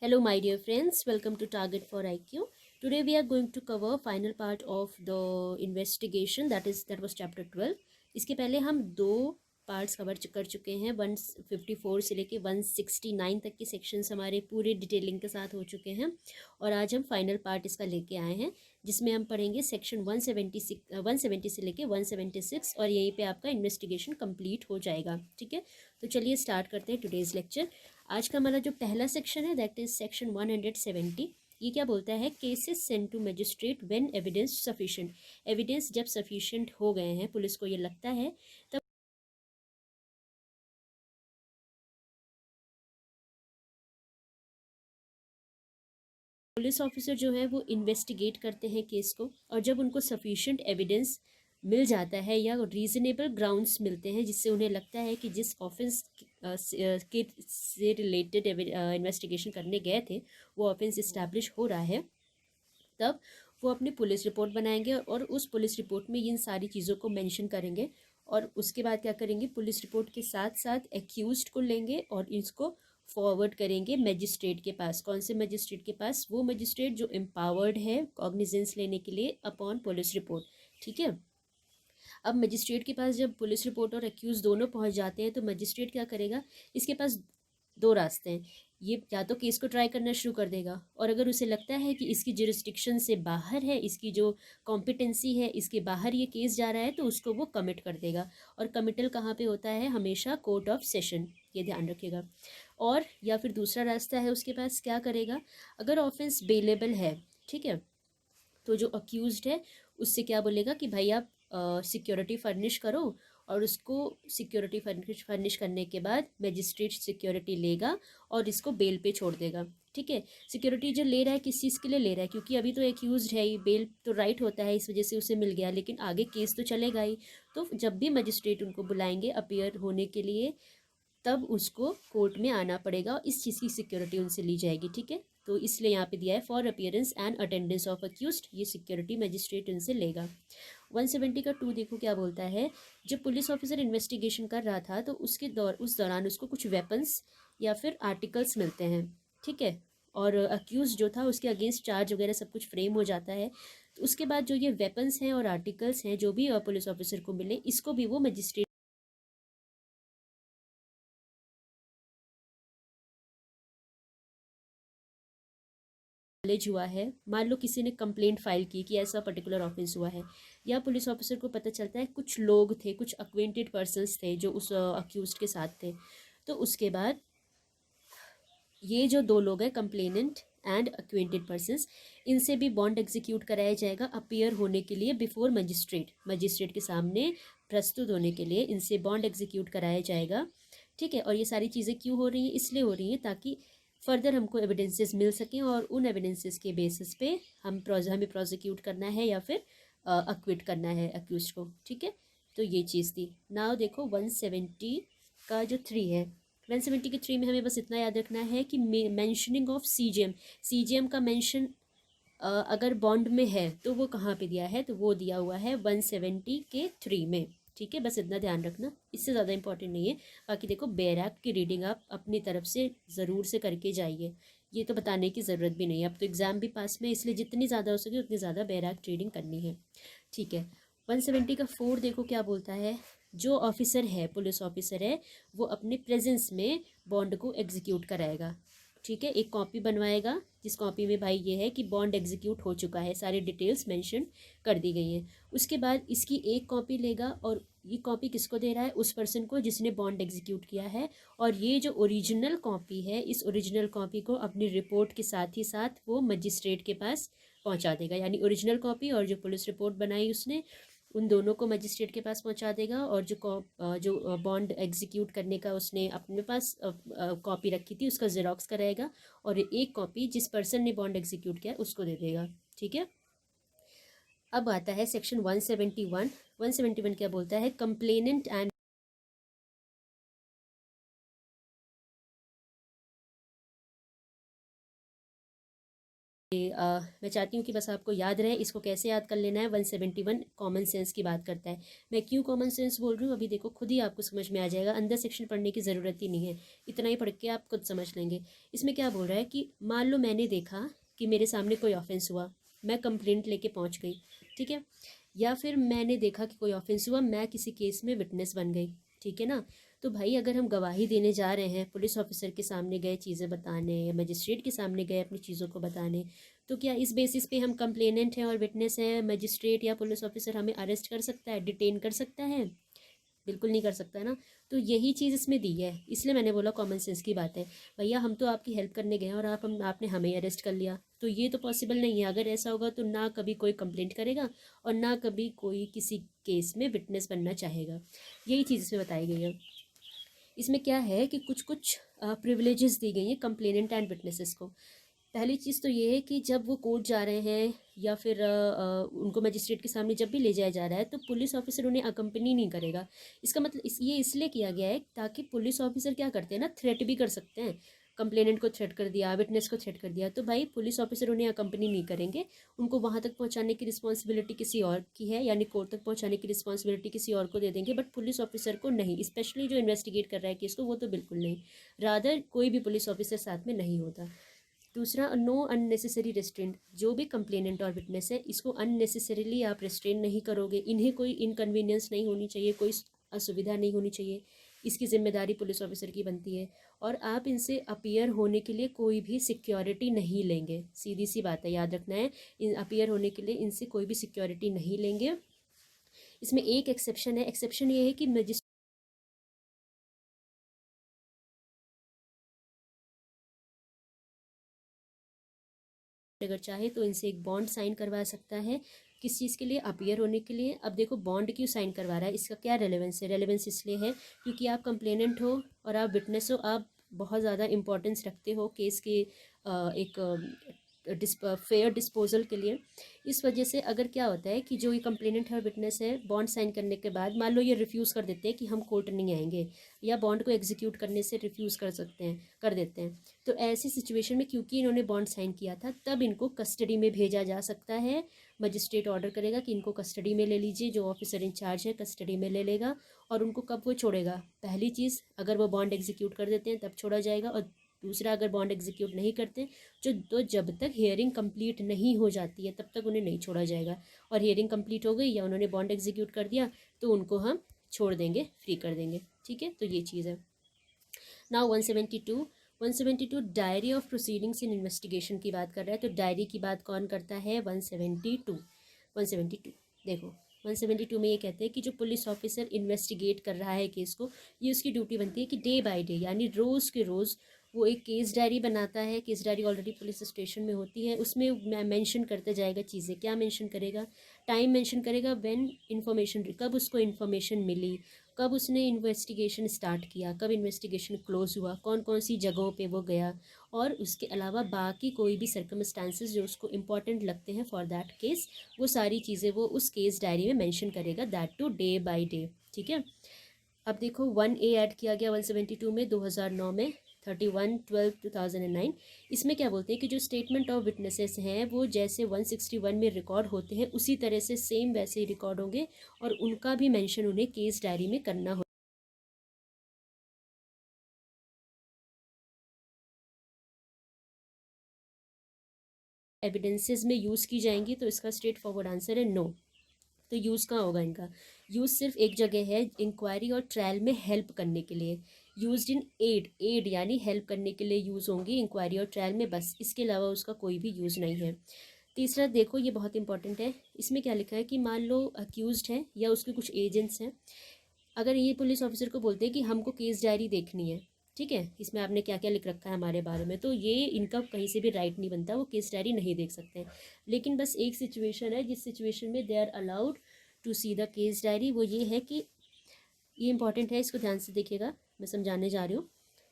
Hello my dear friends, welcome to Target for IQ. Today we are going to cover final part of the investigation that was chapter 12. इसके पहले हम दो parts कर चुके हैं 154 से लेके 169 तक के सेक्शंस हमारे पूरे डिटेलिंग के साथ हो चुके हैं और आज हम फाइनल पार्ट इसका लेके आए हैं जिसमें हम पढ़ेंगे सेक्शन 170 से लेके 176 और यहीं पे आपका इन्वेस्टिगेशन कंप्लीट हो जाएगा। ठीक है, तो चलिए स्टार्ट करते हैं टुडेज लेक्चर। आज का हमारा जो पहला सेक्शन है दैट इज सेक्शन 170। ये क्या बोलता है? Cases send to magistrate when evidence sufficient. Evidence जब सफिशिएंट हो गए हैं, पुलिस को ये लगता है, तब पुलिस ऑफिसर जो है वो इन्वेस्टिगेट करते हैं केस को, और जब उनको सफिशिएंट एविडेंस मिल जाता है या रीजनेबल ग्राउंड्स मिलते हैं जिससे उन्हें लगता है कि जिस ऑफेंस के से रिलेटेड इन्वेस्टिगेशन करने गए थे वो ऑफेंस इस्टेब्लिश हो रहा है, तब वो अपनी पुलिस रिपोर्ट बनाएंगे और उस पुलिस रिपोर्ट में इन सारी चीज़ों को मेंशन करेंगे। और उसके बाद क्या करेंगे? पुलिस रिपोर्ट के साथ साथ एक्यूज्ड को लेंगे और इसको फॉरवर्ड करेंगे मजिस्ट्रेट के पास। कौन से मजिस्ट्रेट के पास? वो मजिस्ट्रेट जो एम्पावर्ड है कॉग्निजेंस लेने के लिए अपॉन पुलिस रिपोर्ट। ठीक है, अब मजिस्ट्रेट के पास जब पुलिस रिपोर्ट और एक्यूज दोनों पहुंच जाते हैं तो मजिस्ट्रेट क्या करेगा? इसके पास दो रास्ते हैं। ये या तो केस को ट्राई करना शुरू कर देगा, और अगर उसे लगता है कि इसकी जुरिस्डिक्शन से बाहर है, इसकी जो कॉम्पिटेंसी है इसके बाहर ये केस जा रहा है, तो उसको वो कमिट कर देगा। और कमिटल कहाँ पे होता है? हमेशा कोर्ट ऑफ सेशन, ये ध्यान रखिएगा। और या फिर दूसरा रास्ता है उसके पास, क्या करेगा? अगर ऑफेंस बेलेबल है, ठीक है, तो जो अक्यूज्ड है उससे क्या बोलेगा कि भाई आप सिक्योरिटी फर्निश करो, और उसको सिक्योरिटी फर्निश करने के बाद मजिस्ट्रेट सिक्योरिटी लेगा और इसको बेल पे छोड़ देगा। ठीक है, सिक्योरिटी जो ले रहा है किस चीज़ के लिए ले रहा है? क्योंकि अभी तो एक्यूज्ड है ही, बेल तो राइट होता है, इस वजह से उसे मिल गया, लेकिन आगे केस तो चलेगा ही। तो जब भी मजिस्ट्रेट उनको बुलाएंगे अपियर होने के लिए, तब उसको कोर्ट में आना पड़ेगा, इस चीज़ की सिक्योरिटी उनसे ली जाएगी। ठीक है, तो इसलिए यहाँ पे दिया है for appearance and attendance of accused, ये सिक्योरिटी मजिस्ट्रेट उनसे लेगा। 170 का 2 देखो क्या बोलता है। जब पुलिस ऑफिसर इन्वेस्टिगेशन कर रहा था तो उस दौरान उसको कुछ वेपन्स या फिर आर्टिकल्स मिलते हैं। ठीक है, और अक्यूज जो था उसके अगेंस्ट चार्ज वगैरह सब कुछ फ्रेम हो जाता है। तो उसके बाद जो ये वेपन्स हैं और आर्टिकल्स हैं जो भी पुलिस ऑफिसर को मिले, इसको भी वो मजिस्ट्रेट नॉलेज हुआ है। मान लो किसी ने कंप्लेंट फाइल की कि ऐसा पर्टिकुलर ऑफेंस हुआ है, या पुलिस ऑफिसर को पता चलता है कुछ लोग थे, कुछ अक्वेंटेड पर्सन्स थे जो उस अक्यूज्ड के साथ थे, तो उसके बाद ये जो दो लोग हैं, कंप्लेनेंट एंड अक्वेंटेड पर्सन्स, इनसे भी बॉन्ड एग्जीक्यूट कराया जाएगा अपीयर होने के लिए बिफोर मजिस्ट्रेट के सामने प्रस्तुत होने के लिए इनसे बॉन्ड एग्जीक्यूट कराया जाएगा। ठीक है, और ये सारी चीज़ें क्यों हो रही हैं? इसलिए हो रही हैं ताकि फर्दर हमको एविडेंसेस मिल सकें और उन एविडेंसेस के बेसिस पे हमें प्रोसिक्यूट करना है या फिर अक्विट करना है अक्यूज को। ठीक है, तो ये चीज़ थी। नाउ देखो 170 का जो 3 है, 170 के 3 में हमें बस इतना याद रखना है कि मैंशनिंग ऑफ सीजीएम का मेंशन अगर बॉन्ड में है तो वो कहाँ पे दिया है? तो वो दिया हुआ है 170 के 3 में। ठीक है, बस इतना ध्यान रखना, इससे ज़्यादा इंपॉर्टेंट नहीं है। बाकी देखो बेयर एक्ट की रीडिंग आप अपनी तरफ से ज़रूर से करके जाइए, ये तो बताने की ज़रूरत भी नहीं है, अब तो एग्ज़ाम भी पास में, इसलिए जितनी ज़्यादा हो सके उतनी ज़्यादा बेयर एक्ट रीडिंग करनी है। ठीक है, 170 का 4 देखो क्या बोलता है। जो ऑफिसर है, पुलिस ऑफिसर है, वो अपने प्रेजेंस में बॉन्ड को एग्जीक्यूट कराएगा। ठीक है, एक कॉपी बनवाएगा जिस कॉपी में भाई ये है कि बॉन्ड एग्जीक्यूट हो चुका है, सारी डिटेल्स मेंशन कर दी गई हैं। उसके बाद इसकी एक कॉपी लेगा, और ये कॉपी किसको दे रहा है? उस पर्सन को जिसने बॉन्ड एग्जीक्यूट किया है। और ये जो ओरिजिनल कॉपी है, इस ओरिजिनल कॉपी को अपनी रिपोर्ट के साथ ही साथ वो मजिस्ट्रेट के पास पहुंचा देगा। यानी ओरिजिनल कॉपी और जो पुलिस रिपोर्ट बनाई उसने, उन दोनों को मजिस्ट्रेट के पास पहुंचा देगा। और जो बॉन्ड एग्जीक्यूट करने का उसने अपने पास कॉपी रखी थी उसका जेरोक्स कराएगा, और एक कॉपी जिस पर्सन ने बॉन्ड एग्जीक्यूट किया उसको दे देगा। ठीक है, अब आता है सेक्शन 171। 171 क्या बोलता है? कंप्लेनेंट एंड मैं चाहती हूँ कि बस आपको याद रहे। इसको कैसे याद कर लेना है, 171 कॉमन सेंस की बात करता है। मैं क्यों कॉमन सेंस बोल रही हूँ अभी देखो खुद ही आपको समझ में आ जाएगा, अंदर सेक्शन पढ़ने की ज़रूरत ही नहीं है, इतना ही पढ़ के आप खुद समझ लेंगे। इसमें क्या बोल रहा है कि मान लो मैंने देखा कि मेरे सामने कोई ऑफेंस हुआ, मैं कंप्लेंट लेके पहुँच गई, ठीक है, या फिर मैंने देखा कि कोई ऑफेंस हुआ, मैं किसी केस में विटनेस बन गई, ठीक है ना। तो भाई अगर हम गवाही देने जा रहे हैं, पुलिस ऑफिसर के सामने गए चीज़ें बताने या मजिस्ट्रेट के सामने गए अपनी चीज़ों को बताने, तो क्या इस बेसिस पे हम कंप्लेनेंट हैं और विटनेस हैं, मजिस्ट्रेट या पुलिस ऑफिसर हमें अरेस्ट कर सकता है, डिटेन कर सकता है? बिल्कुल नहीं कर सकता है ना। तो यही चीज़ इसमें दी है, इसलिए मैंने बोला कॉमन सेंस की बात है। भैया हम तो आपकी हेल्प करने गए हैं और आपने हमें अरेस्ट कर लिया, तो ये तो पॉसिबल नहीं है। अगर ऐसा होगा तो ना कभी कोई कंप्लेंट करेगा और ना कभी कोई किसी केस में विटनेस बनना चाहेगा। यही चीज़ इसमें बताई गई है। इसमें क्या है कि कुछ कुछ प्रिविलेजेस दी गई हैं कंप्लेनेंट एंड विटनेसेस को। पहली चीज़ तो ये है कि जब वो कोर्ट जा रहे हैं या फिर उनको मजिस्ट्रेट के सामने जब भी ले जाया जा रहा है, तो पुलिस ऑफिसर उन्हें अकम्पनी नहीं करेगा। इसका मतलब ये इसलिए किया गया है ताकि पुलिस ऑफिसर क्या करते हैं ना, थ्रेट भी कर सकते हैं। कंप्लेनेंट को थ्रेट कर दिया, विटनेस को थ्रेट कर दिया, तो भाई पुलिस ऑफिसर उन्हें अकम्पनी नहीं करेंगे। उनको वहाँ तक पहुँचाने की रिस्पॉन्सिबिलिटी किसी और की है, यानी कोर्ट तक पहुँचाने की रिस्पॉन्सिबिलिटी किसी और को दे देंगे, बट पुलिस ऑफिसर को नहीं। स्पेशली जो इन्वेस्टिगेट कर रहा है केस को, वो तो बिल्कुल नहीं। रादर कोई भी पुलिस ऑफिसर साथ में नहीं होता। दूसरा, नो अननेसेसरी रेस्ट्रेंट। जो भी कंप्लेनेंट और विटनेस है, इसको अननेसेसरीली आप रेस्ट्रेन नहीं करोगे, इन्हें कोई इनकन्वीनियंस नहीं होनी चाहिए, कोई असुविधा नहीं होनी चाहिए। इसकी जिम्मेदारी पुलिस ऑफिसर की बनती है। और आप इनसे अपीयर होने के लिए कोई भी सिक्योरिटी नहीं लेंगे, सीधी सी बात है, याद रखना है। इन अपीयर होने के लिए इनसे कोई भी सिक्योरिटी नहीं लेंगे। इसमें एक एक्सेप्शन है, एक्सेप्शन ये है कि मजिस्ट्रेट अगर चाहे तो इनसे एक बॉन्ड साइन करवा सकता है, किस चीज़ के लिए, अपीयर होने के लिए। अब देखो बॉन्ड क्यों साइन करवा रहा है, इसका क्या रेलेवेंस है? रेलेवेंस इसलिए है क्योंकि आप कंप्लेनेंट हो और आप विटनेस हो, आप बहुत ज़्यादा इंपॉर्टेंस रखते हो केस के एक फेयर डिस्पोजल के लिए। इस वजह से अगर क्या होता है कि जो ये कंप्लेनेंट है और विटनेस है, बॉन्ड साइन करने के बाद मान लो ये रिफ्यूज़ कर देते हैं कि हम कोर्ट नहीं आएंगे, या बॉन्ड को एग्जीक्यूट करने से रिफ्यूज़ कर देते हैं, तो ऐसी सिचुएशन में क्योंकि इन्होंने बॉन्ड साइन किया था, तब इनको कस्टडी में भेजा जा सकता है। मजिस्ट्रेट ऑर्डर करेगा कि इनको कस्टडी में ले लीजिए, जो ऑफिसर इंचार्ज है कस्टडी में ले लेगा। और उनको कब वो छोड़ेगा? पहली चीज़, अगर वो बॉन्ड एग्जीक्यूट कर देते हैं तब छोड़ा जाएगा, और दूसरा, अगर बॉन्ड एग्जीक्यूट नहीं करते तो जब तक हियरिंग कंप्लीट नहीं हो जाती है तब तक उन्हें नहीं छोड़ा जाएगा। और हियरिंग कंप्लीट हो गई या उन्होंने बॉन्ड एग्जीक्यूट कर दिया तो उनको हम छोड़ देंगे, फ्री कर देंगे, ठीक है। तो ये चीज़ है। Now 172 diary of proceedings in investigation की बात कर रहा है। तो डायरी की बात कौन करता है? 172 देखो 172 में ये कहते हैं कि जो पुलिस ऑफिसर इन्वेस्टिगेट कर रहा है केस को, ये उसकी ड्यूटी बनती है कि डे बाय डे यानी रोज़ के रोज़ वो एक केस डायरी बनाता है। Case diary already police station में होती है, उसमें मेंशन करते जाएगा चीज़ें। क्या मेंशन करेगा? टाइम मेंशन करेगा, व्हेन इन्फॉर्मेशन, कब उसको इन्फॉर्मेशन मिली, कब उसने इन्वेस्टिगेशन स्टार्ट किया, कब इन्वेस्टिगेशन क्लोज हुआ, कौन कौन सी जगहों पे वो गया, और उसके अलावा बाकी कोई भी सर्कमस्टांसेस जो उसको इम्पॉर्टेंट लगते हैं फॉर दैट केस, वो सारी चीज़ें वो उस केस डायरी में मेंशन करेगा, that to day by day, ठीक है। अब देखो 1A ऐड किया गया 172 में 2009 में, 31/12/2009। इसमें क्या बोलते हैं कि जो स्टेटमेंट ऑफ विटनेसेस हैं वो जैसे 161 में रिकॉर्ड होते हैं उसी तरह से सेम वैसे ही रिकॉर्ड होंगे, और उनका भी मेंशन उन्हें केस डायरी में करना हो। एविडेंसेस में यूज़ की जाएंगी, तो इसका स्ट्रेट फॉरवर्ड आंसर है नो। तो यूज़ कहाँ होगा इनका? यूज़ सिर्फ एक जगह है, इंक्वायरी और ट्रायल में हेल्प करने के लिए। यूज्ड इन एड यानी हेल्प करने के लिए यूज़ होंगी इंक्वायरी और ट्रायल में, बस, इसके अलावा उसका कोई भी यूज़ नहीं है। तीसरा देखो, ये बहुत इंपॉर्टेंट है। इसमें क्या लिखा है कि मान लो अक्यूज्ड है या उसके कुछ एजेंट्स हैं, अगर ये पुलिस ऑफिसर को बोलते हैं कि हमको केस डायरी देखनी है, ठीक है, इसमें आपने क्या क्या लिख रखा है हमारे बारे में, तो ये इनका कहीं से भी राइट नहीं बनता, वो केस डायरी नहीं देख सकते हैं। लेकिन बस एक सिचुएशन है जिस सिचुएशन में they are allowed to see the case diary, वो ये है कि, ये इंपॉर्टेंट है, इसको ध्यान से देखिएगा, मैं समझाने जा रही हूँ।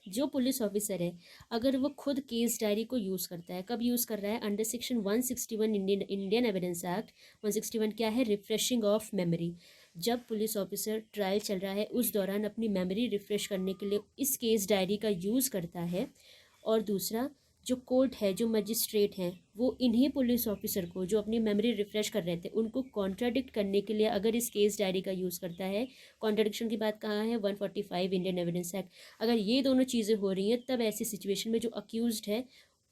जो पुलिस ऑफिसर है, अगर वो खुद केस डायरी को यूज़ करता है, कब यूज़ कर रहा है? Under section 161 Indian evidence act. 161 क्या है? Refreshing of memory. जब पुलिस ऑफिसर ट्रायल चल रहा है उस दौरान अपनी मेमोरी रिफ्रेश करने के लिए इस केस डायरी का यूज़ करता है। और दूसरा, जो कोर्ट है, जो मजिस्ट्रेट हैं, वो इन्हीं पुलिस ऑफिसर को जो अपनी मेमोरी रिफ़्रेश कर रहे थे उनको कॉन्ट्राडिक्ट करने के लिए अगर इस केस डायरी का यूज़ करता है। कॉन्ट्राडिक्शन की बात कहाँ है, 145 इंडियन एविडेंस एक्ट। अगर ये दोनों चीज़ें हो रही हैं तब ऐसी सिचुएशन में जो अक्यूज्ड है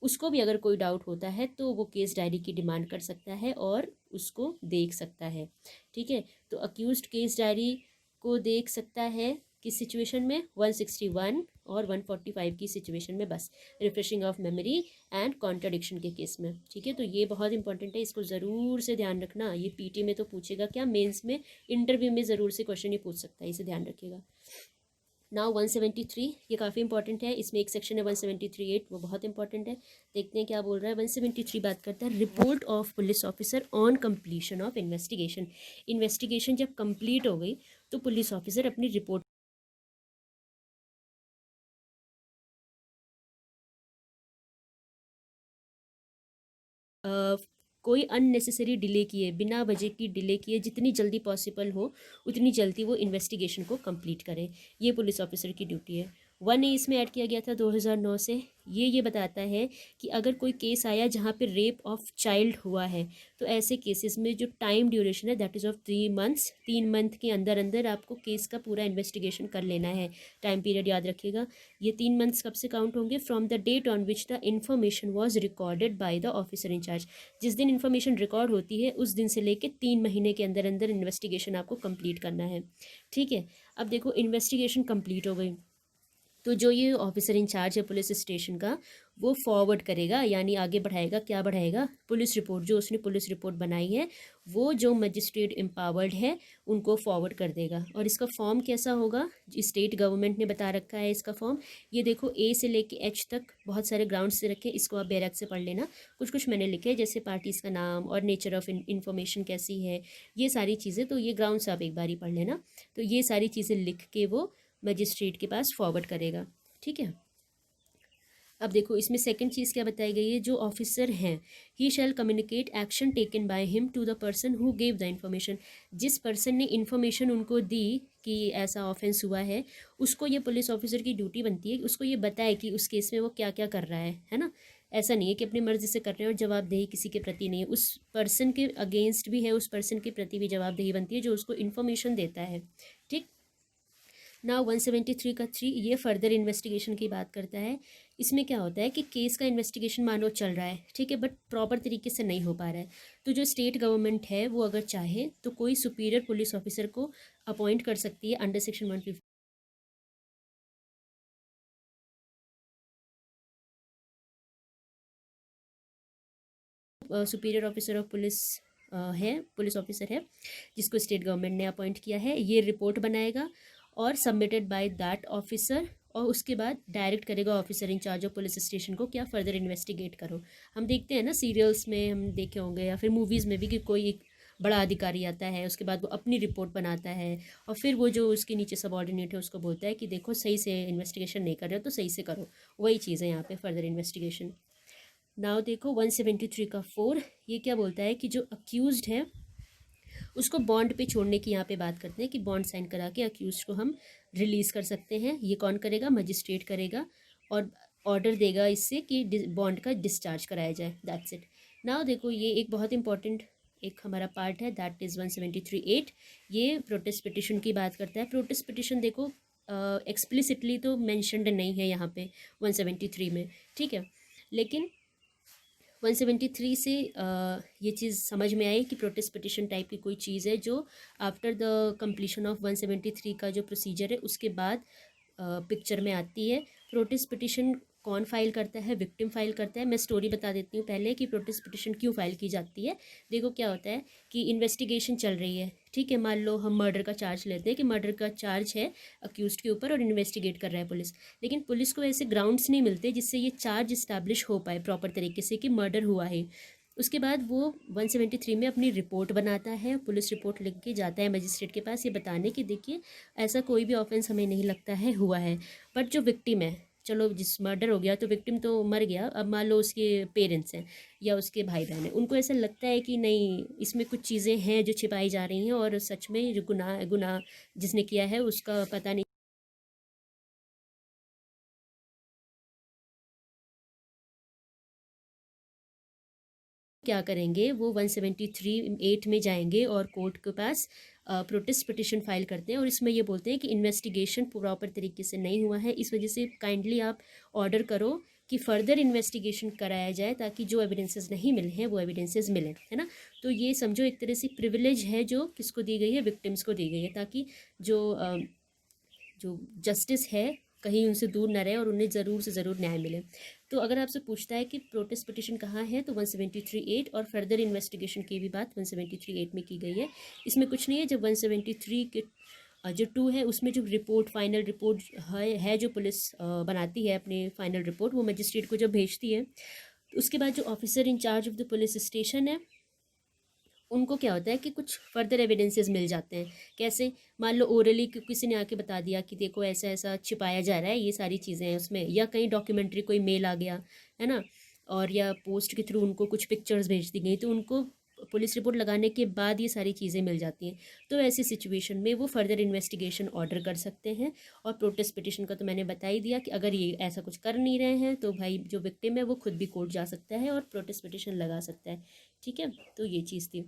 उसको भी अगर कोई डाउट होता है तो वो केस डायरी की डिमांड कर सकता है और उसको देख सकता है। ठीक है, तो अक्यूज्ड केस डायरी को देख सकता है किस सिचुएशन में, 161 और 145 की सिचुएशन में, बस refreshing of memory and contradiction के केस में। ठीक है, तो ये बहुत इंपॉर्टेंट है, इसको ज़रूर से ध्यान रखना। ये पीटी में तो पूछेगा क्या, मेंस में, इंटरव्यू में ज़रूर से क्वेश्चन ये पूछ सकता है, इसे ध्यान रखिएगा। नाउ 173, ये काफ़ी इंपॉर्टेंट है, इसमें एक सेक्शन है 173(8), वो बहुत इंपॉर्टेंट है। देखते हैं क्या बोल रहा है। 173 बात करता है report of police officer on completion of investigation. Investigation जब कंप्लीट हो गई तो पुलिस ऑफिसर अपनी रिपोर्ट कोई अननेसेसरी डिले किए, बिना वजह की डिले किए, जितनी जल्दी पॉसिबल हो उतनी जल्दी वो इन्वेस्टिगेशन को कंप्लीट करें। ये पुलिस ऑफिसर की ड्यूटी है। 1A इसमें ऐड किया गया था 2009 से। ये बताता है कि अगर कोई केस आया जहाँ पे रेप ऑफ चाइल्ड हुआ है तो ऐसे केसेस में जो टाइम ड्यूरेशन है that is of 3 months, 3 month के अंदर अंदर आपको केस का पूरा इन्वेस्टिगेशन कर लेना है। टाइम पीरियड याद रखिएगा। ये 3 मंथ्स कब से काउंट होंगे, from the date on which the information was recorded by the officer in charge. जिस दिन इन्फॉर्मेशन रिकॉर्ड होती है उस दिन से लेकर 3 महीने के अंदर अंदर इन्वेस्टिगेशन आपको कंप्लीट करना है। ठीक है, अब देखो इन्वेस्टिगेशन कंप्लीट हो गई तो जो ये ऑफिसर इंचार्ज है पुलिस स्टेशन का, वो फॉरवर्ड करेगा, यानी आगे बढ़ाएगा। क्या बढ़ाएगा, पुलिस रिपोर्ट, जो उसने पुलिस रिपोर्ट बनाई है वो जो मजिस्ट्रेट एम्पावर्ड है उनको फॉरवर्ड कर देगा। और इसका फॉर्म कैसा होगा, स्टेट गवर्नमेंट ने बता रखा है इसका फॉर्म। ये देखो ए से लेके एच तक बहुत सारे ग्राउंड्स से रखे, इसको आप बैरक से पढ़ लेना। कुछ कुछ मैंने लिखे हैं, जैसे पार्टीज़ का नाम और नेचर ऑफ इन्फॉर्मेशन कैसी है, ये सारी चीज़ें, तो ये ग्राउंड्स आप एक बार ही पढ़ लेना। तो ये सारी चीज़ें लिख के वो मजिस्ट्रेट के पास फॉरवर्ड करेगा। ठीक है, अब देखो इसमें सेकंड चीज़ क्या बताई गई है, जो ऑफिसर हैं, he shall communicate action taken by him to the person who gave the information. जिस पर्सन ने इन्फॉर्मेशन उनको दी कि ऐसा ऑफेंस हुआ है, उसको ये पुलिस ऑफिसर की ड्यूटी बनती है कि उसको ये बताए कि उस केस में वो क्या क्या कर रहा है ना। ऐसा नहीं है कि अपनी मर्जी से कर रहे हैं और जवाबदेही किसी के प्रति नहीं है, उस पर्सन के अगेंस्ट भी है, उस पर्सन के प्रति भी जवाबदेही बनती है जो उसको इन्फॉर्मेशन देता है। ठीक, ना 173 का 3 ये फर्दर इन्वेस्टिगेशन की बात करता है। इसमें क्या होता है कि केस का इन्वेस्टिगेशन मानो चल रहा है, ठीक है, बट प्रॉपर तरीके से नहीं हो पा रहा है, तो जो स्टेट गवर्नमेंट है वो अगर चाहे तो कोई सुपीरियर पुलिस ऑफिसर को अपॉइंट कर सकती है under section 150। Superior officer of police है, पुलिस ऑफिसर है जिसको स्टेट गवर्नमेंट ने अपॉइंट किया है। ये रिपोर्ट बनाएगा और सबमिटेड बाय दैट ऑफिसर, और उसके बाद डायरेक्ट करेगा officer in charge of police station को क्या फर्दर इन्वेस्टिगेट करो। हम देखते हैं ना सीरियल्स में, हम देखे होंगे या फिर मूवीज़ में भी, कि कोई एक बड़ा अधिकारी आता है, उसके बाद वो अपनी रिपोर्ट बनाता है और फिर वो जो उसके नीचे सबॉर्डिनेट है उसको बोलता है कि देखो सही से इन्वेस्टिगेशन नहीं कर रहे हो तो सही से करो। वही चीज़ है यहाँ पे फर्दर इन्वेस्टिगेशन। नाउ देखो 173 का 4, ये क्या बोलता है कि जो अक्यूज्ड है उसको बॉन्ड पे छोड़ने की यहाँ पे बात करते हैं कि बॉन्ड साइन करा के अक्यूज्ड को हम रिलीज़ कर सकते हैं। ये कौन करेगा, मजिस्ट्रेट करेगा और ऑर्डर देगा इससे कि बॉन्ड का डिस्चार्ज कराया जाए, दैट्स इट। नाउ देखो ये एक बहुत इंपॉर्टेंट एक हमारा पार्ट है, दैट इज़ 173(8). ये प्रोटेस्ट पिटिशन की बात करता है। प्रोटेस्ट पिटिशन देखो एक्सप्लिसिटली तो मैंशनड नहीं है यहाँ पे 173 में, ठीक है, लेकिन 173 से ये चीज़ समझ में आई कि प्रोटेस्ट पिटिशन टाइप की कोई चीज़ है जो आफ्टर द कंप्लीशन ऑफ 173 का जो प्रोसीजर है उसके बाद पिक्चर में आती है। प्रोटेस्ट पिटिशन कौन फाइल करता है, विक्टिम फाइल करता है। मैं स्टोरी बता देती हूँ पहले कि प्रोटेस्ट पिटिशन क्यों फाइल की जाती है। देखो क्या होता है कि इन्वेस्टिगेशन चल रही है, ठीक है, मान लो हम मर्डर का चार्ज लेते हैं कि मर्डर का चार्ज है अक्यूज्ड के ऊपर और इन्वेस्टिगेट कर रहा है पुलिस, लेकिन पुलिस को ऐसे ग्राउंड्स नहीं मिलते जिससे ये चार्ज इस्टेब्लिश हो पाए प्रॉपर तरीके से कि मर्डर हुआ है। उसके बाद वो 173 में अपनी रिपोर्ट बनाता है, पुलिस रिपोर्ट लिख के जाता है मजिस्ट्रेट के पास ये बताने कि देखिए ऐसा कोई भी ऑफेंस हमें नहीं लगता है हुआ है। बट जो विक्टिम है, चलो जिस मर्डर हो गया तो विक्टिम तो मर गया, अब मान लो उसके पेरेंट्स हैं या उसके भाई बहन हैं, उनको ऐसा लगता है कि नहीं इसमें कुछ चीज़ें हैं जो छिपाई जा रही हैं और सच में जो गुनाह गुनाह जिसने किया है उसका पता नहीं क्या करेंगे, वो 173(8) में जाएंगे और कोर्ट के पास प्रोटेस्ट पिटिशन फाइल करते हैं और इसमें ये बोलते हैं कि इन्वेस्टिगेशन प्रॉपर तरीके से नहीं हुआ है, इस वजह से काइंडली आप ऑर्डर करो कि फर्दर इन्वेस्टिगेशन कराया जाए ताकि जो एविडेंसेस नहीं मिले हैं वो एविडेंसेस मिले, है ना। तो ये समझो एक तरह से प्रिविलेज है जो किसको दी गई है, विक्टिम्स को दी गई है, ताकि जो जस्टिस है कहीं उनसे दूर ना रहे और उन्हें ज़रूर से ज़रूर न्याय मिले। तो अगर आपसे पूछता है कि प्रोटेस्ट पिटिशन कहाँ है, तो 173(8) और फर्दर इन्वेस्टिगेशन की भी बात 173(8) में की गई है। इसमें कुछ नहीं है, जब 173 के जो 2 है उसमें जो रिपोर्ट, फाइनल रिपोर्ट है जो पुलिस बनाती है अपनी फाइनल रिपोर्ट, वो मजिस्ट्रेट को जब भेजती है, तो उसके बाद जो officer in charge of the police station है उनको क्या होता है कि कुछ फर्दर एविडेंसेस मिल जाते हैं। कैसे, मान लो ओरली किसी ने आके बता दिया कि देखो ऐसा ऐसा छिपाया जा रहा है, ये सारी चीज़ें हैं उसमें, या कहीं डॉक्यूमेंट्री कोई मेल आ गया है ना, और या पोस्ट के थ्रू उनको कुछ पिक्चर्स भेज दी गई, तो उनको पुलिस रिपोर्ट लगाने के बाद ये सारी चीज़ें मिल जाती हैं। तो ऐसी सिचुएशन में वो फर्दर इन्वेस्टिगेशन ऑर्डर कर सकते हैं। और प्रोटेस्ट पिटिशन का तो मैंने बता ही दिया कि अगर ये ऐसा कुछ कर नहीं रहे हैं तो भाई जो विक्टिम है वो खुद भी कोर्ट जा सकता है और प्रोटेस्ट पिटिशन लगा सकता है। ठीक है, तो ये चीज़ थी।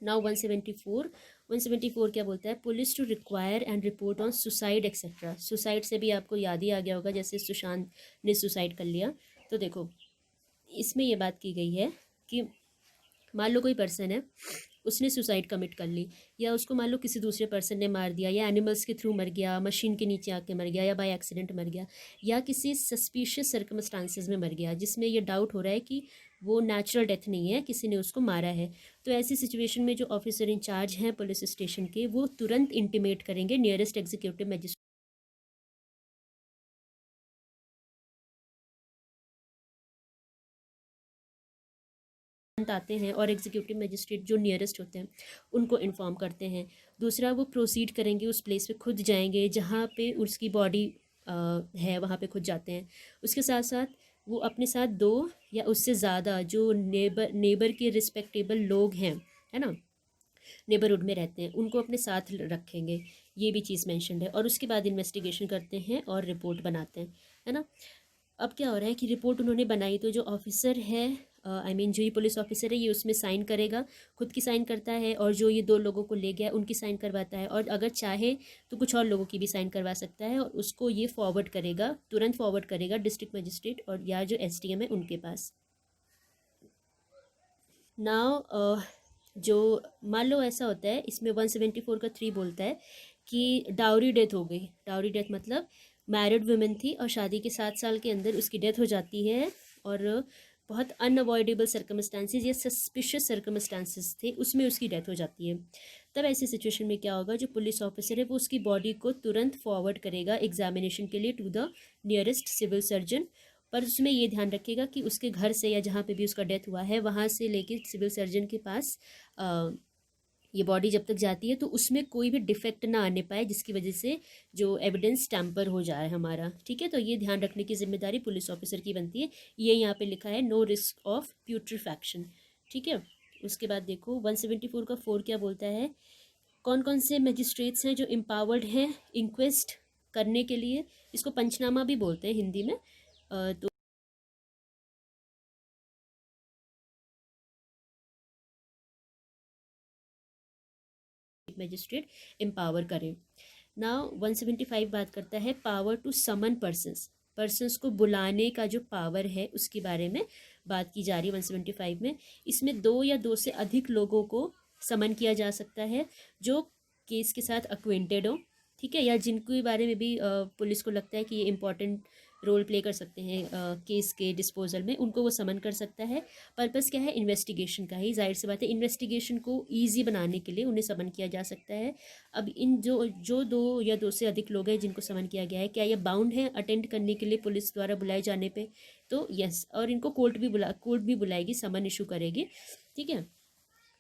नाउ 174 क्या बोलता है, police to require and report on suicide etcetera. Suicide से भी आपको याद ही आ गया होगा, जैसे सुशांत ने सुसाइड कर लिया। तो देखो इसमें ये बात की गई है कि मान लो कोई पर्सन है, उसने सुसाइड कमिट कर ली, या उसको मान लो किसी दूसरे पर्सन ने मार दिया, या एनिमल्स के थ्रू मर गया, मशीन के नीचे आके मर गया, या बाय एक्सीडेंट मर गया, या किसी सस्पिशियस सर्कमस्टांसेस में मर गया जिसमें ये डाउट हो रहा है कि वो नेचुरल डेथ नहीं है, किसी ने उसको मारा है। तो ऐसी सिचुएशन में जो ऑफिसर इंचार्ज हैं पुलिस स्टेशन के, वो तुरंत इंटीमेट करेंगे नियरेस्ट एग्जीक्यूटिव मजिस्ट्रेट आते हैं और एग्जीक्यूटिव मजिस्ट्रेट जो नियरेस्ट होते हैं उनको इन्फॉर्म करते हैं। दूसरा, वो प्रोसीड करेंगे, उस प्लेस पे खुद जाएंगे जहाँ पे उसकी बॉडी है, वहाँ पे खुद जाते हैं। उसके साथ साथ वो अपने साथ 2 या उससे ज़्यादा जो नेबर के रिस्पेक्टेबल लोग हैं, है ना, नेबरहुड में रहते हैं, उनको अपने साथ रखेंगे। ये भी चीज़ मैंशनड है। और उसके बाद इन्वेस्टिगेशन करते हैं और रिपोर्ट बनाते हैं, है ना। अब क्या हो रहा है कि रिपोर्ट उन्होंने बनाई, तो जो ऑफिसर है, आई मीन जो ये पुलिस ऑफिसर है, ये उसमें साइन करेगा, खुद की साइन करता है, और जो ये 2 लोगों को ले गया उनकी साइन करवाता है, और अगर चाहे तो कुछ और लोगों की भी साइन करवा सकता है, और उसको ये फॉरवर्ड करेगा, तुरंत फॉरवर्ड करेगा डिस्ट्रिक्ट मजिस्ट्रेट और या जो एसडीएम है उनके पास। नाउ जो मान लो ऐसा होता है, इसमें 174 का 3 बोलता है कि डाउरी डेथ हो गई। डाउरी डेथ मतलब मैरिड वुमेन थी और शादी के 7 साल के अंदर उसकी डेथ हो जाती है, और बहुत अनअवॉइडेबल सर्कमस्टांसिस या सस्पिशियस सर्कमस्टांसिस थे, उसमें उसकी डेथ हो जाती है। तब ऐसी सिचुएशन में क्या होगा, जो पुलिस ऑफिसर है वो उसकी बॉडी को तुरंत फॉरवर्ड करेगा एग्जामिनेशन के लिए to the nearest civil surgeon. पर उसमें ये ध्यान रखिएगा कि उसके घर से या जहाँ पे भी उसका डेथ हुआ है वहाँ से लेके सिविल सर्जन के पास ये बॉडी जब तक जाती है तो उसमें कोई भी डिफेक्ट ना आने पाए जिसकी वजह से जो एविडेंस टैम्पर हो जाए हमारा। ठीक है, तो ये ध्यान रखने की जिम्मेदारी पुलिस ऑफिसर की बनती है। ये यहाँ पे लिखा है, नो रिस्क ऑफ प्यूट्रीफैक्शन। ठीक है, उसके बाद देखो 174 का 4 क्या बोलता है, कौन कौन से मजिस्ट्रेट्स हैं जो एम्पावर्ड हैं इंक्वेस्ट करने के लिए। इसको पंचनामा भी बोलते हैं हिंदी में। तो मजिस्ट्रेट एम्पावर करें। नाउ 175 बात करता है power to summon persons. Persons को बुलाने का जो पावर है उसके बारे में बात की जा रही है 175 में। इसमें 2 या 2 से अधिक लोगों को समन किया जा सकता है जो केस के साथ अक्वेंटेड हो, ठीक है, या जिनके बारे में भी पुलिस को लगता है कि ये इंपॉर्टेंट रोल प्ले कर सकते हैं केस के डिस्पोजल में, उनको वो समन कर सकता है। पर्पस क्या है, इन्वेस्टिगेशन का ही, जाहिर सी बात है इन्वेस्टिगेशन को ईजी बनाने के लिए उन्हें समन किया जा सकता है। अब इन जो जो 2 या 2 से अधिक लोग हैं जिनको समन किया गया है, क्या ये बाउंड है अटेंड करने के लिए पुलिस द्वारा बुलाए जाने पे, तो यस, और इनको कोर्ट भी बुलाएगी, समन इशू करेगी। ठीक है,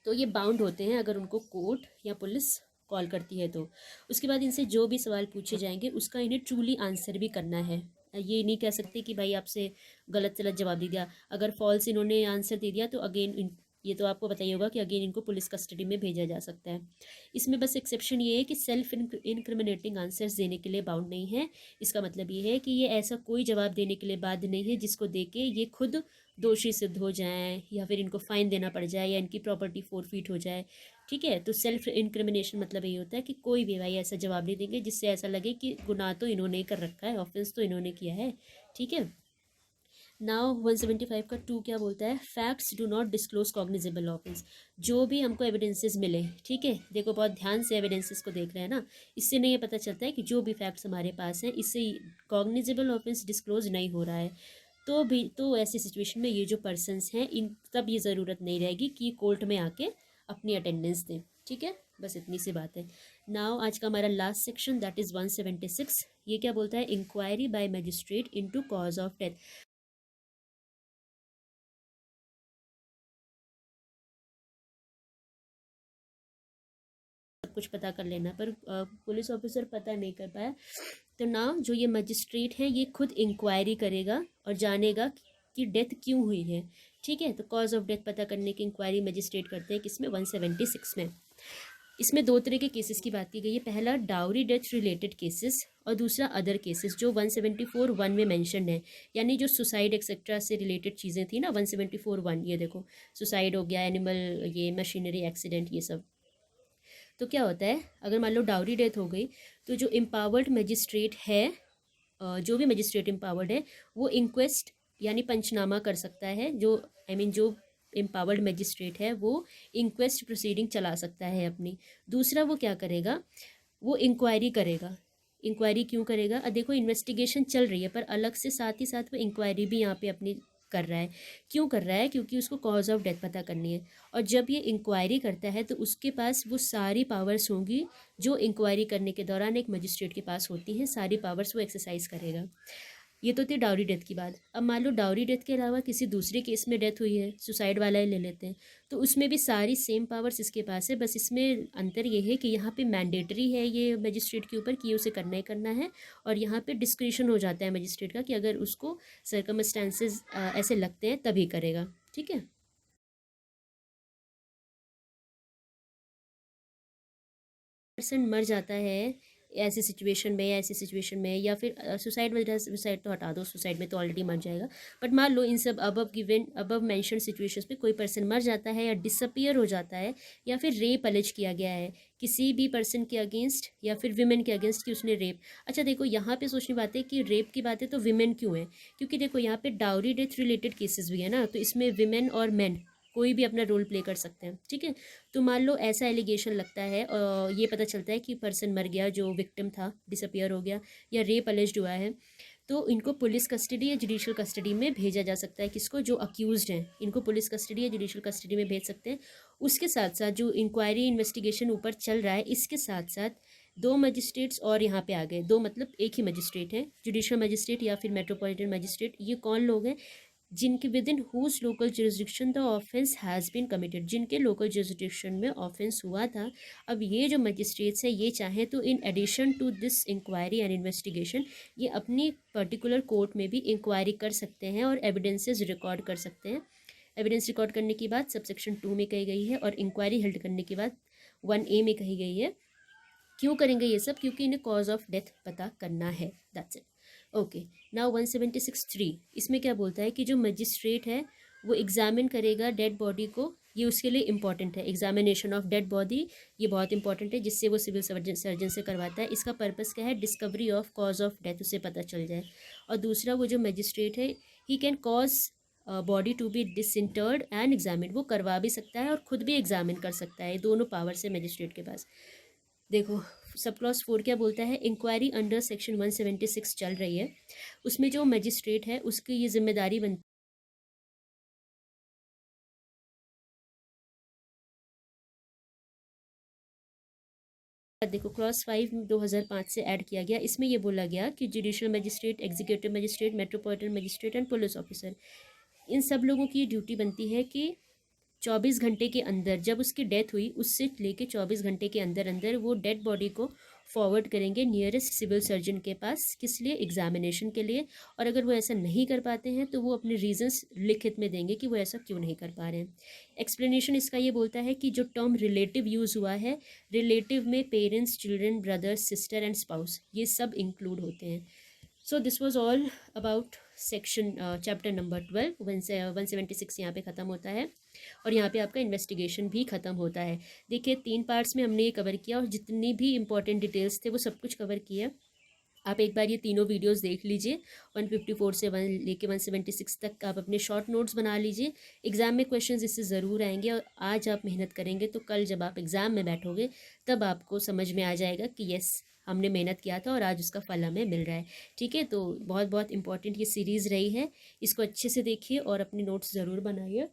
तो ये बाउंड होते हैं अगर उनको कोर्ट या पुलिस कॉल करती है तो। उसके बाद इनसे जो भी सवाल पूछे जाएंगे उसका इन्हें ट्रूली आंसर भी करना है। ये नहीं कह सकते कि भाई आपसे गलत सलत जवाब दे दिया, अगर फॉल्स इन्होंने आंसर दे दिया तो अगेन ये तो आपको बताइए होगा कि अगेन इनको पुलिस कस्टडी में भेजा जा सकता है। इसमें बस एक्सेप्शन ये है कि सेल्फ इनक्रिमिनेटिंग आंसर्स देने के लिए बाउंड नहीं है। इसका मतलब ये है कि ये ऐसा कोई जवाब देने के लिए बाध्य नहीं है जिसको दे के ये खुद दोषी सिद्ध हो जाएं या फिर इनको फाइन देना पड़ जाए या इनकी प्रॉपर्टी फोरफीट हो जाए। ठीक है, तो सेल्फ इनक्रिमिनेशन मतलब ये होता है कि कोई भी भाई ऐसा जवाब नहीं देंगे जिससे ऐसा लगे कि गुनाह तो इन्होंने ही कर रखा है, ऑफेंस तो इन्होंने किया है। ठीक है, नाउ 175 का 2 क्या बोलता है, facts do not disclose cognizable offence. जो भी हमको एविडेंसेस मिले, ठीक है, देखो बहुत ध्यान से एविडेंसेस को देख रहे हैं ना, इससे नहीं ये पता चलता है कि जो भी फैक्ट्स हमारे पास हैं इससे कॉग्निजेबल ऑफेंस डिस्क्लोज नहीं हो रहा है, तो भी तो ऐसी सिचुएशन में ये जो पर्सनस हैं इन तब ये ज़रूरत नहीं रहेगी कि कोर्ट में आके अपनी अटेंडेंस दें। ठीक है, बस इतनी सी बात है। नाउ आज का हमारा लास्ट सेक्शन दैट इज़ 176। ये क्या बोलता है, inquiry by magistrate into cause of death. सब कुछ पता कर लेना, पर पुलिस ऑफिसर पता नहीं कर पाया, तो ना जो ये मजिस्ट्रेट है ये खुद इंक्वायरी करेगा और जानेगा कि डेथ क्यों हुई है। ठीक है, तो कॉज ऑफ डेथ पता करने की इंक्वायरी मजिस्ट्रेट करते हैं किसमें, 176 में। इसमें दो तरह के केसेस की बात की गई है, पहला डाउरी डेथ रिलेटेड केसेस और दूसरा अदर केसेस जो 174(1) में मेंशन है, यानी जो सुसाइड एक्सेट्रा से रिलेटेड चीज़ें थी ना 174(1), ये देखो सुसाइड हो गया, एनिमल ये मशीनरी एक्सीडेंट, ये सब। तो क्या होता है, अगर मान लो डाउरी डेथ हो गई तो जो एम्पावर्ड मजिस्ट्रेट है, जो भी मजिस्ट्रेट एम्पावर्ड है वो इंक्वेस्ट यानी पंचनामा कर सकता है। जो जो एम्पावर्ड मजिस्ट्रेट है वो इंक्वेस्ट प्रोसीडिंग चला सकता है अपनी। दूसरा वो क्या करेगा, वो इंक्वायरी करेगा। इंक्वायरी क्यों करेगा, देखो इन्वेस्टिगेशन चल रही है पर अलग से साथ ही साथ वो इंक्वायरी भी यहाँ पे अपनी कर रहा है। क्यों कर रहा है, क्योंकि उसको कॉज ऑफ डेथ पता करनी है। और जब ये इंक्वायरी करता है तो उसके पास वो सारी पावर्स होंगी जो इंक्वायरी करने के दौरान एक मजिस्ट्रेट के पास होती हैं, सारी पावर्स वो एक्सरसाइज करेगा। ये तो थी डाउरी डेथ की बात। अब मान लो डाउरी डेथ के अलावा किसी दूसरे केस में डेथ हुई है, सुसाइड वाला ही ले लेते हैं, तो उसमें भी सारी सेम पावर्स इसके पास है, बस इसमें अंतर ये है कि यहाँ पे मैंडेटरी है ये मजिस्ट्रेट के ऊपर कि उसे करना ही करना है, और यहाँ पे डिस्क्रिशन हो जाता है मजिस्ट्रेट का कि अगर उसको सर्कमस्टांसेस ऐसे लगते हैं तभी करेगा। ठीक है, पर्सन मर जाता है ऐसी सिचुएशन में या ऐसी सिचुएशन में, या फिर सुसाइड वगैरह, सुसाइड तो हटा दो, सुसाइड में तो ऑलरेडी मर जाएगा, बट मान लो इन सब अबव मेंशन सिचुएशंस पे कोई पर्सन मर जाता है या डिसअपियर हो जाता है या फिर रेप अलेज किया गया है किसी भी पर्सन के अगेंस्ट या फिर विमेन के अगेंस्ट कि उसने रेप। अच्छा देखो यहाँ पे सोचनी बात है कि रेप की बात है तो विमेन क्यों है, क्योंकि देखो यहाँ पे डाउरी डेथ रिलेटेड केसेस भी है ना, तो इसमें विमेन और मैन कोई भी अपना रोल प्ले कर सकते हैं। ठीक है, तो मान लो ऐसा एलिगेशन लगता है और ये पता चलता है कि पर्सन मर गया जो विक्टिम था, डिसअपियर हो गया या रेप अलेज्ड हुआ है, तो इनको पुलिस कस्टडी या जुडिशियल कस्टडी में भेजा जा सकता है। किसको, जो अक्यूज्ड हैं इनको पुलिस कस्टडी या जुडिशियल कस्टडी में भेज सकते हैं। उसके साथ साथ जो इंक्वायरी इन्वेस्टिगेशन ऊपर चल रहा है इसके साथ साथ दो मजिस्ट्रेट्स और यहाँ पे आ गए, दो मतलब एक ही मजिस्ट्रेट हैं, जुडिशियल मजिस्ट्रेट या फिर मेट्रोपॉलिटन मजिस्ट्रेट। ये कौन लोग हैं, जिनके within whose local jurisdiction the offence has been committed, जिनके लोकल जुरिस्डिक्शन में ऑफेंस हुआ था। अब ये जो मजिस्ट्रेट्स हैं ये चाहें तो in addition to this inquiry and investigation ये अपनी पर्टिकुलर कोर्ट में भी इंक्वायरी कर सकते हैं और एविडेंसेस रिकॉर्ड कर सकते हैं। एविडेंस रिकॉर्ड करने की बात सबसेक्शन 2 में कही गई है और इंक्वायरी हेल्ड करने की बात 1A में कही गई है। क्यों करेंगे ये सब, क्योंकि इन्हें कॉज ऑफ डेथ पता करना है, दैट्स इट। ओके, नाउ 176(3) इसमें क्या बोलता है कि जो मजिस्ट्रेट है वो एग्जामिन करेगा डेड बॉडी को। ये उसके लिए इंपॉर्टेंट है, एग्जामिनेशन ऑफ डेड बॉडी ये बहुत इंपॉर्टेंट है, जिससे वो सिविल सर्जन से करवाता है। इसका पर्पस क्या है, discovery of cause of death उसे पता चल जाए। और दूसरा वो जो मजिस्ट्रेट है he can cause body to be disinterred and examine, वो करवा भी सकता है और खुद भी एग्जामिन कर सकता है, दोनों पावर है मजिस्ट्रेट के पास। देखो सब क्लॉज 4 क्या बोलता है, इंक्वायरी अंडर सेक्शन 176 चल रही है, उसमें जो मजिस्ट्रेट है उसकी ये जिम्मेदारी बनती है। देखो क्लॉज 5 2005 से ऐड किया गया, इसमें ये बोला गया कि judicial magistrate, executive magistrate, metropolitan magistrate and police officer, इन सब लोगों की ड्यूटी बनती है कि 24 घंटे के अंदर, जब उसकी डेथ हुई उससे लेके 24 घंटे के अंदर अंदर वो डेड बॉडी को फॉरवर्ड करेंगे नियरेस्ट सिविल सर्जन के पास, किस लिए, एग्जामिनेशन के लिए। और अगर वो ऐसा नहीं कर पाते हैं तो वो अपने रीजंस लिखित में देंगे कि वो ऐसा क्यों नहीं कर पा रहे हैं। एक्सप्लेनेशन इसका ये बोलता है कि जो टर्म रिलेटिव यूज़ हुआ है, रिलेटिव में parents, children, brothers, sister and spouse, ये सब इंक्लूड होते हैं। So this was all about section chapter number 12। 176 यहाँ पे ख़त्म होता है और यहाँ पे आपका इन्वेस्टिगेशन भी ख़त्म होता है। देखिए 3 पार्ट्स में हमने ये कवर किया और जितनी भी इंपॉर्टेंट डिटेल्स थे वो सब कुछ कवर किया। आप एक बार ये तीनों वीडियोस देख लीजिए, 154 से 176 तक आप अपने शॉर्ट नोट्स बना लीजिए। एग्ज़ाम में क्वेश्चंस इससे ज़रूर आएंगे और आज आप मेहनत करेंगे तो कल जब आप एग्ज़ाम में बैठोगे तब आपको समझ में आ जाएगा कि यस, हमने मेहनत किया था और आज उसका फल हमें मिल रहा है। ठीक है, तो बहुत बहुत इंपॉर्टेंट ये सीरीज़ रही है, इसको अच्छे से देखिए और अपने नोट्स ज़रूर बनाइए।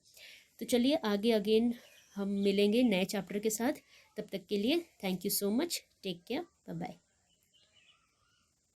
तो चलिए आगे अगेन हम मिलेंगे नए चैप्टर के साथ। तब तक के लिए thank you so much, take care, bye bye.